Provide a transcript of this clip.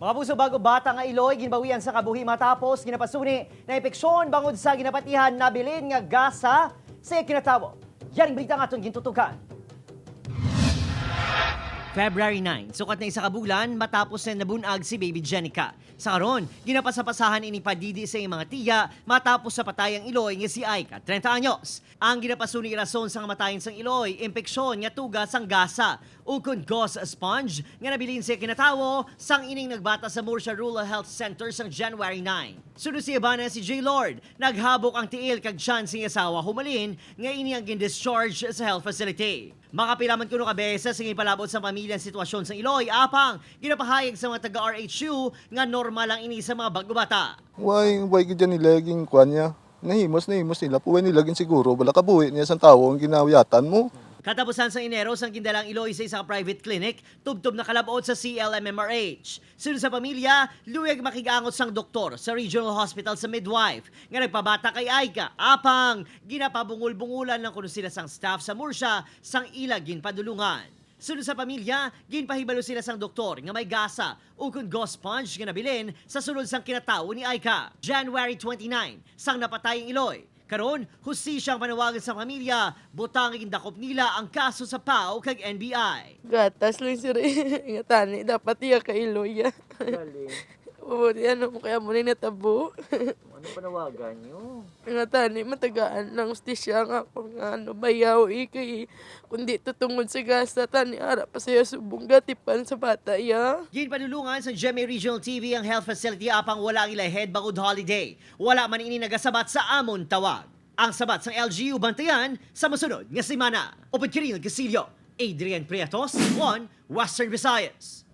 Mga puso bago bata nga Iloy, ginbawian sa kabuhi matapos ginapasuni na infeksyon bangod sa ginapatihan na bilin nga gasa sa kinatawo. Yan ang balita nga itong gintutukan. February 9, sukat na isa ka bulan matapos na nabunag si Baby Jenica. Sa karon, ginapasapasahan ini padidi sa iyang mga tiya matapos sa patayang Iloy nga si Aika, 30 anyos. Ang ginapasuni rason sa matayin sang Iloy, impeksyon nga tuga sang gasa. Ukon gauze sponge nga nabilin siya kinatawo sang ining nagbata sa Murcia Rural Health Center sang January 9. Sunod siya ba na si J. Lord, naghabok ang tiil kag chance ng asawa humalin nga ini ang gin-discharge sa health facility. Makapilaman kuno ka beses sa palabot sa pamilya ang sitwasyon sa Iloy, apang ginapahayag sa mga taga-RHU nga normal lang ini sa mga bago bata. Why gid yan nilaging kwan niya? Nahimos nila. Puway nilagin siguro. Wala kabuhi niya sa tao ang ginawiyatan mo. Katapusan sa Enero, sang gindalang Iloy sa isang private clinic, tubtob na kalabot sa CLMMRH. Sunod sa pamilya, luyag makigangot sang doktor sa Regional Hospital sa midwife, nga nagpabata kay Aika, apang ginapabungul-bungulan ng kuno sila sang staff sa Murcia, sang ilagin padulungan. Sunod sa pamilya, ginpahibalo sila sang doktor nga may gasa ukon gauze sponge nga nabilin sa sunod sang kinatawo ni Aika. January 29, sang napatayang Iloy. Karon, hustisya ang panawagan sa pamilya, butang igindakop nila ang kaso sa PAO kag NBI. Gatas lang sir. Nga tani, dapat iya kailoy ya. Galing. Ubuti ano mo kaya mo na natabo. Ano panawagan nyo? Nga tani, matagaan ng ustisya nga kung ano bayaw ikay. Kundi tutungod sa gasa, tani ara pa sa'yo subong gatipan sa bata ya. Ginpadulungan sa GMA Regional TV ang health facility apang wala ang ilahead bangod holiday. Wala man ini nagasabat sa amon tawag. Ang sabat sang LGU bantayan sa masunod nga semana. Upad Kiril Casillo, Adrian Prietos, 1 Western Visayas.